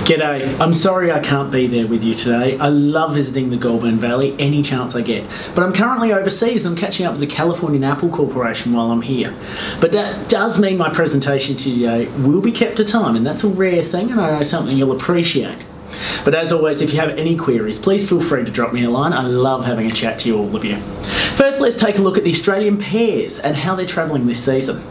G'day, I'm sorry I can't be there with you today. I love visiting the Goulburn Valley any chance I get, but I'm currently overseas. I'm catching up with the Californian Apple Corporation while I'm here. But that does mean my presentation to you today will be kept to time, and that's a rare thing, and I know something you'll appreciate. But as always, if you have any queries, please feel free to drop me a line. I love having a chat to you, all of you. First, let's take a look at the Australian pears and how they're travelling this season.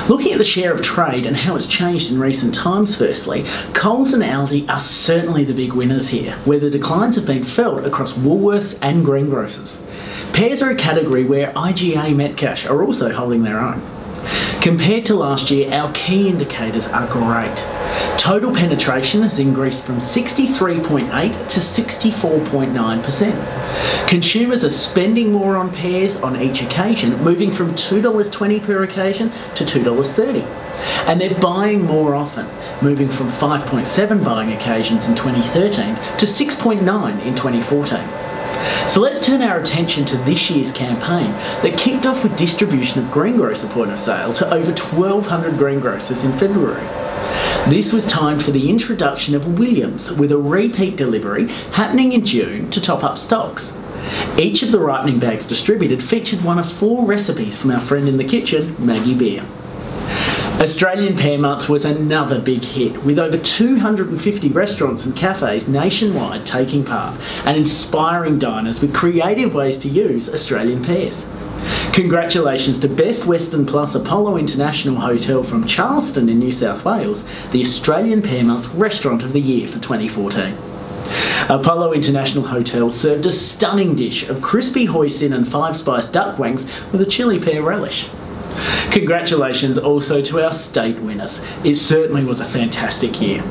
Looking at the share of trade and how it's changed in recent times firstly, Coles and Aldi are certainly the big winners here, where the declines have been felt across Woolworths and greengrocers. Pears are a category where IGA Metcash are also holding their own. Compared to last year, our key indicators are great. Total penetration has increased from 63.8% to 64.9%. Consumers are spending more on pears on each occasion, moving from $2.20 per occasion to $2.30. And they're buying more often, moving from 5.7 buying occasions in 2013 to 6.9 in 2014. So let's turn our attention to this year's campaign that kicked off with distribution of greengrocer point of sale to over 1,200 greengrocers in February. This was timed for the introduction of Williams, with a repeat delivery happening in June to top up stocks. Each of the ripening bags distributed featured one of 4 recipes from our friend in the kitchen, Maggie Pear. Australian Pear Month was another big hit, with over 250 restaurants and cafes nationwide taking part and inspiring diners with creative ways to use Australian pears. Congratulations to Best Western Plus Apollo International Hotel from Charleston in New South Wales, the Australian Pear Month Restaurant of the Year for 2014. Apollo International Hotel served a stunning dish of crispy hoisin and 5-spice duck wings with a chili pear relish. Congratulations also to our state winners. It certainly was a fantastic year.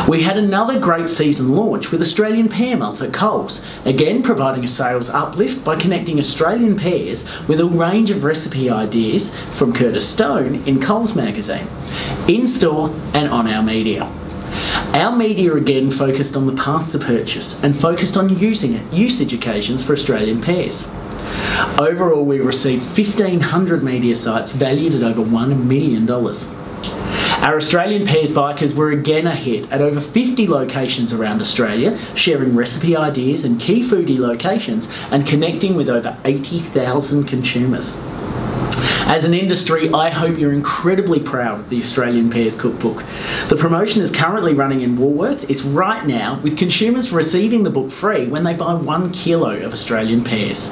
We had another great season launch with Australian Pear Month at Coles, again providing a sales uplift by connecting Australian pears with a range of recipe ideas from Curtis Stone in Coles magazine, in-store and on our media. Our media again focused on the path to purchase and focused on usage occasions for Australian pears. Overall, we received 1,500 media sites valued at over $1 million. Our Australian Pears bikers were again a hit at over 50 locations around Australia, sharing recipe ideas and key foodie locations and connecting with over 80,000 consumers. As an industry, I hope you're incredibly proud of the Australian Pears Cookbook. The promotion is currently running in Woolworths. It's right now, with consumers receiving the book free when they buy 1 kilo of Australian pears.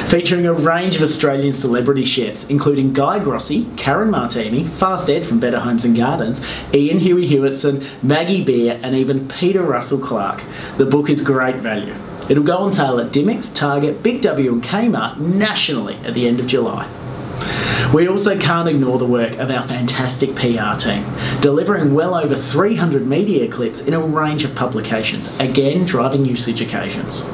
Featuring a range of Australian celebrity chefs, including Guy Grossi, Karen Martini, Fast Ed from Better Homes and Gardens, Ian Huey Hewitson, Maggie Pear, and even Peter Russell Clark. The book is great value. It'll go on sale at Dymocks, Target, Big W and Kmart nationally at the end of July. We also can't ignore the work of our fantastic PR team, delivering well over 300 media clips in a range of publications, again driving usage occasions.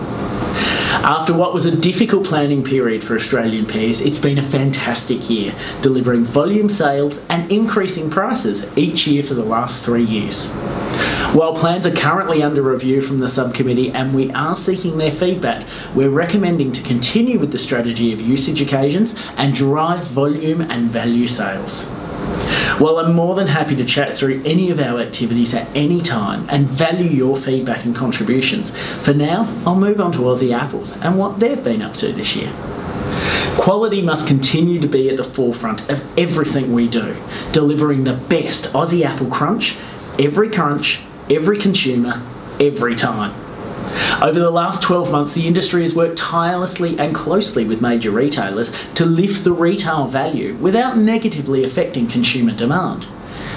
After what was a difficult planning period for Australian pears, it's been a fantastic year, delivering volume sales and increasing prices each year for the last 3 years. While plans are currently under review from the subcommittee and we are seeking their feedback, we're recommending to continue with the strategy of usage occasions and drive volume and value sales. While I'm more than happy to chat through any of our activities at any time and value your feedback and contributions, for now I'll move on to Aussie apples and what they've been up to this year. Quality must continue to be at the forefront of everything we do, delivering the best Aussie apple crunch, every consumer, every time. Over the last 12 months, the industry has worked tirelessly and closely with major retailers to lift the retail value without negatively affecting consumer demand.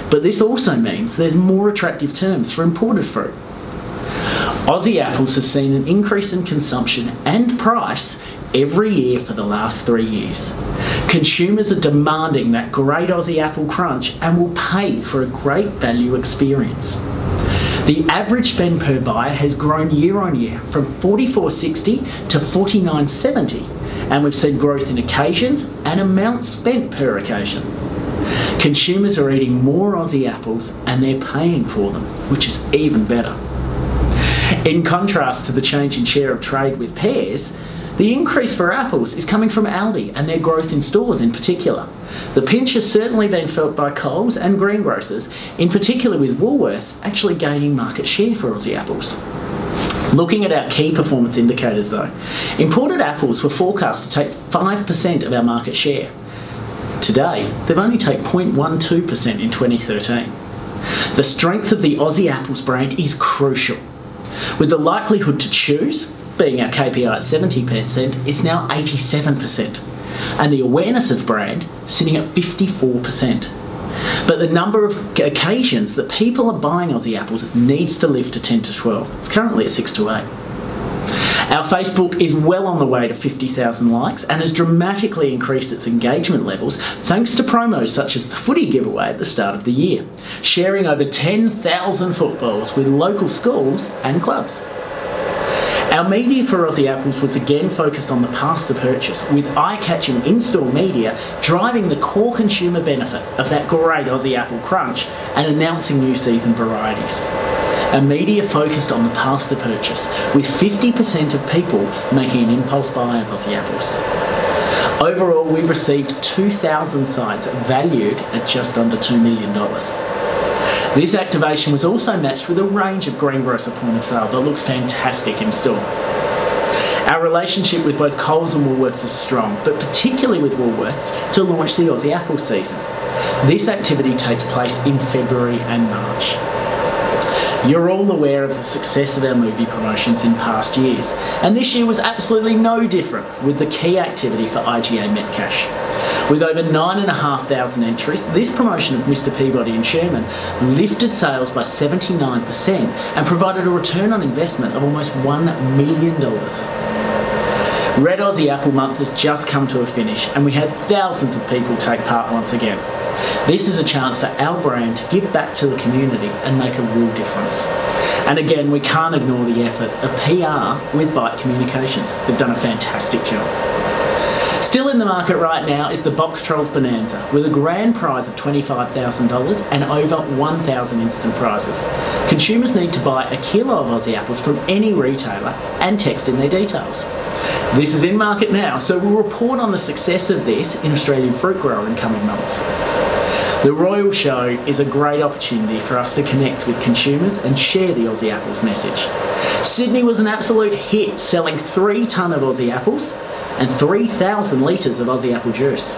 But this also means there's more attractive terms for imported fruit. Aussie apples has seen an increase in consumption and price every year for the last 3 years. Consumers are demanding that great Aussie apple crunch and will pay for a great value experience. The average spend per buyer has grown year on year from $44.60 to $49.70, and we've seen growth in occasions and amounts spent per occasion. Consumers are eating more Aussie apples and they're paying for them, which is even better. In contrast to the change in share of trade with pears, The increase for apples is coming from Aldi and their growth in stores in particular. The pinch has certainly been felt by Coles and greengrocers, in particular with Woolworths actually gaining market share for Aussie apples. Looking at our key performance indicators though, imported apples were forecast to take 5% of our market share. Today, they've only taken 0.12% in 2013. The strength of the Aussie Apples brand is crucial. With the likelihood to choose being our KPI at 70%, it's now 87%. And the awareness of brand sitting at 54%. But the number of occasions that people are buying Aussie apples needs to lift to 10 to 12. It's currently at 6 to 8. Our Facebook is well on the way to 50,000 likes and has dramatically increased its engagement levels thanks to promos such as the footy giveaway at the start of the year, sharing over 10,000 footballs with local schools and clubs. Our media for Aussie Apples was again focused on the path to purchase, with eye-catching in-store media driving the core consumer benefit of that great Aussie Apple crunch and announcing new season varieties. Our media focused on the path to purchase, with 50% of people making an impulse buy of Aussie apples. Overall, we received 2,000 sites valued at just under $2 million. This activation was also matched with a range of greengrocer point of sale that looks fantastic in store. Our relationship with both Coles and Woolworths is strong, but particularly with Woolworths to launch the Aussie Apple season. This activity takes place in February and March. You're all aware of the success of our movie promotions in past years, and this year was absolutely no different with the key activity for IGA Metcash. With over 9,500 entries, this promotion of Mr. Peabody and Sherman lifted sales by 79% and provided a return on investment of almost $1 million. Red Aussie Apple Month has just come to a finish and we had thousands of people take part once again. This is a chance for our brand to give back to the community and make a real difference. And again, we can't ignore the effort of PR with Byte Communications. They've done a fantastic job. Still in the market right now is the Box Trolls Bonanza, with a grand prize of $25,000 and over 1,000 instant prizes. Consumers need to buy a kilo of Aussie apples from any retailer and text in their details. This is in market now, so we'll report on the success of this in Australian fruit grower in coming months. The Royal Show is a great opportunity for us to connect with consumers and share the Aussie Apples message. Sydney was an absolute hit, selling 3 tonne of Aussie apples and 3,000 litres of Aussie apple juice.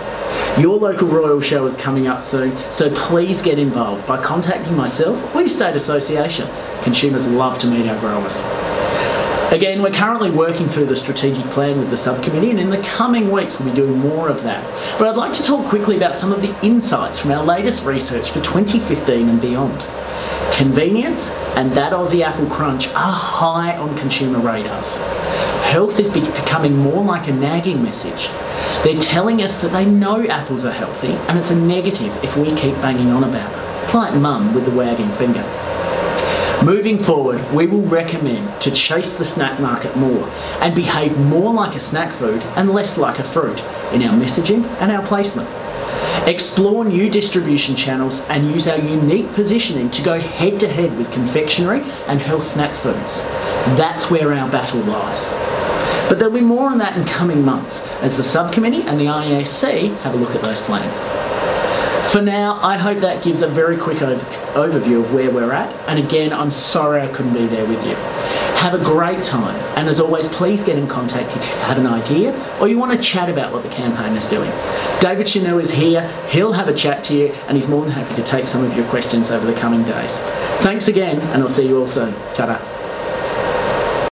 Your local Royal Show is coming up soon, so please get involved by contacting myself or your state association. Consumers love to meet our growers. Again, we're currently working through the strategic plan with the subcommittee, and in the coming weeks we'll be doing more of that. But I'd like to talk quickly about some of the insights from our latest research for 2015 and beyond. Convenience and that Aussie Apple crunch are high on consumer radars. Health is becoming more like a nagging message. They're telling us that they know apples are healthy, and it's a negative if we keep banging on about it. It's like mum with the wagging finger. Moving forward, we will recommend to chase the snack market more and behave more like a snack food and less like a fruit in our messaging and our placement. Explore new distribution channels and use our unique positioning to go head to head with confectionery and health snack foods. That's where our battle lies. But there'll be more on that in coming months as the subcommittee and the IAC have a look at those plans. For now, I hope that gives a very quick overview of where we're at, and again, I'm sorry I couldn't be there with you. Have a great time, and as always, please get in contact if you have an idea or you want to chat about what the campaign is doing. David Chanel is here, he'll have a chat to you, and he's more than happy to take some of your questions over the coming days. Thanks again, and I'll see you all soon. Ta-da.